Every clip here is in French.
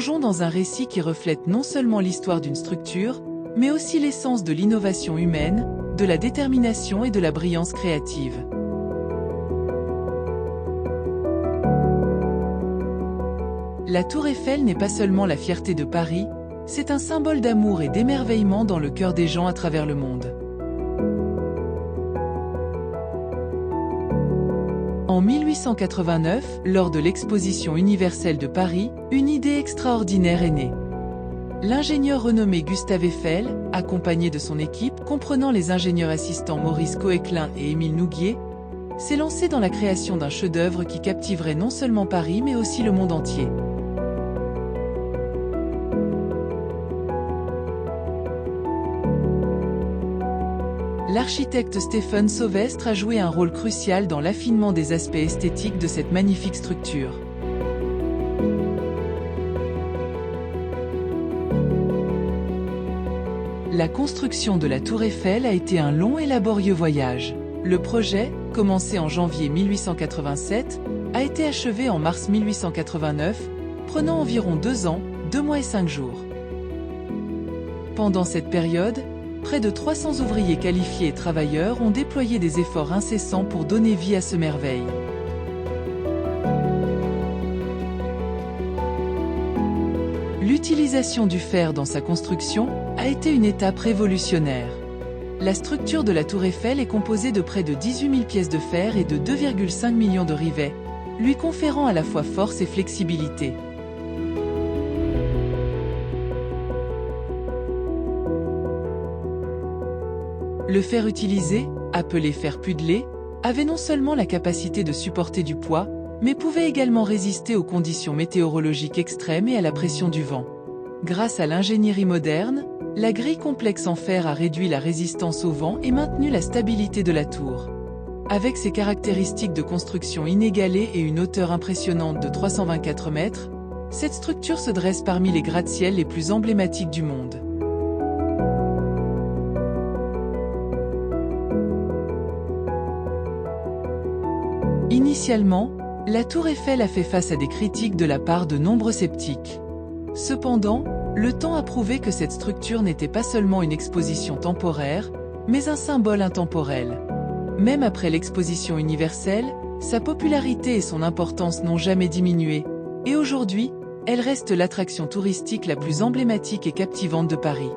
plongeons dans un récit qui reflète non seulement l'histoire d'une structure, mais aussi l'essence de l'innovation humaine, de la détermination et de la brillance créative. La Tour Eiffel n'est pas seulement la fierté de Paris, c'est un symbole d'amour et d'émerveillement dans le cœur des gens à travers le monde. En 1889, lors de l'Exposition universelle de Paris, une idée extraordinaire est née. L'ingénieur renommé Gustave Eiffel, accompagné de son équipe, comprenant les ingénieurs assistants Maurice Coeclin et Émile Nouguier, s'est lancé dans la création d'un chef-d'œuvre qui captiverait non seulement Paris mais aussi le monde entier. L'architecte Stéphane Sauvestre a joué un rôle crucial dans l'affinement des aspects esthétiques de cette magnifique structure. La construction de la Tour Eiffel a été un long et laborieux voyage. Le projet, commencé en janvier 1887, a été achevé en mars 1889, prenant environ 2 ans, 2 mois et 5 jours. Pendant cette période, près de 300 ouvriers qualifiés et travailleurs ont déployé des efforts incessants pour donner vie à ce merveille. L'utilisation du fer dans sa construction a été une étape révolutionnaire. La structure de la Tour Eiffel est composée de près de 18 000 pièces de fer et de 2,5 millions de rivets, lui conférant à la fois force et flexibilité. Le fer utilisé, appelé fer puddlé, avait non seulement la capacité de supporter du poids, mais pouvait également résister aux conditions météorologiques extrêmes et à la pression du vent. Grâce à l'ingénierie moderne, la grille complexe en fer a réduit la résistance au vent et maintenu la stabilité de la tour. Avec ses caractéristiques de construction inégalée et une hauteur impressionnante de 324 mètres, cette structure se dresse parmi les gratte-ciel les plus emblématiques du monde. Initialement, la Tour Eiffel a fait face à des critiques de la part de nombreux sceptiques. Cependant, le temps a prouvé que cette structure n'était pas seulement une exposition temporaire, mais un symbole intemporel. Même après l'exposition universelle, sa popularité et son importance n'ont jamais diminué, et aujourd'hui, elle reste l'attraction touristique la plus emblématique et captivante de Paris.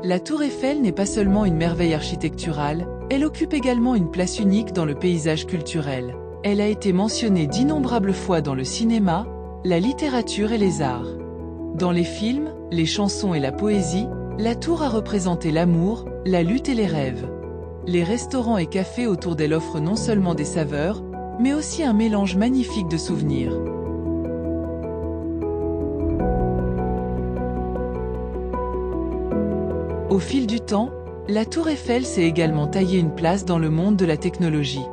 La Tour Eiffel n'est pas seulement une merveille architecturale, elle occupe également une place unique dans le paysage culturel. Elle a été mentionnée d'innombrables fois dans le cinéma, la littérature et les arts. Dans les films, les chansons et la poésie, la tour a représenté l'amour, la lutte et les rêves. Les restaurants et cafés autour d'elle offrent non seulement des saveurs, mais aussi un mélange magnifique de souvenirs. Au fil du temps, la Tour Eiffel s'est également taillé une place dans le monde de la technologie.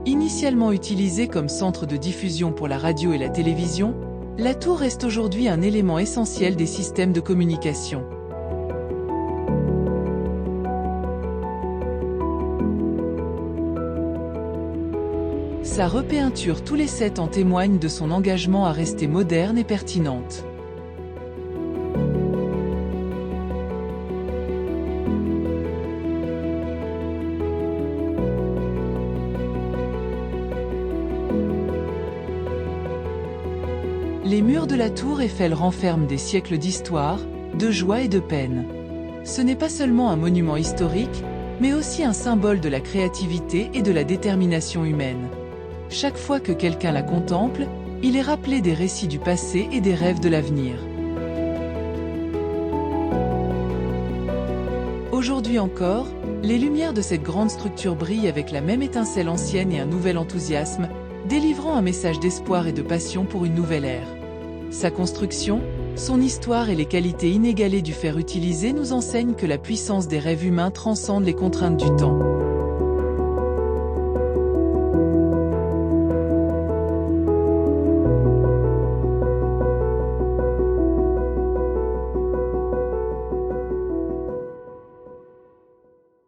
Initialement utilisée comme centre de diffusion pour la radio et la télévision, la tour reste aujourd'hui un élément essentiel des systèmes de communication. Sa repeinture tous les 7 ans témoigne de son engagement à rester moderne et pertinente. Les murs de la Tour Eiffel renferment des siècles d'histoire, de joie et de peine. Ce n'est pas seulement un monument historique, mais aussi un symbole de la créativité et de la détermination humaine. Chaque fois que quelqu'un la contemple, il est rappelé des récits du passé et des rêves de l'avenir. Aujourd'hui encore, les lumières de cette grande structure brillent avec la même étincelle ancienne et un nouvel enthousiasme, délivrant un message d'espoir et de passion pour une nouvelle ère. Sa construction, son histoire et les qualités inégalées du fer utilisé nous enseignent que la puissance des rêves humains transcende les contraintes du temps.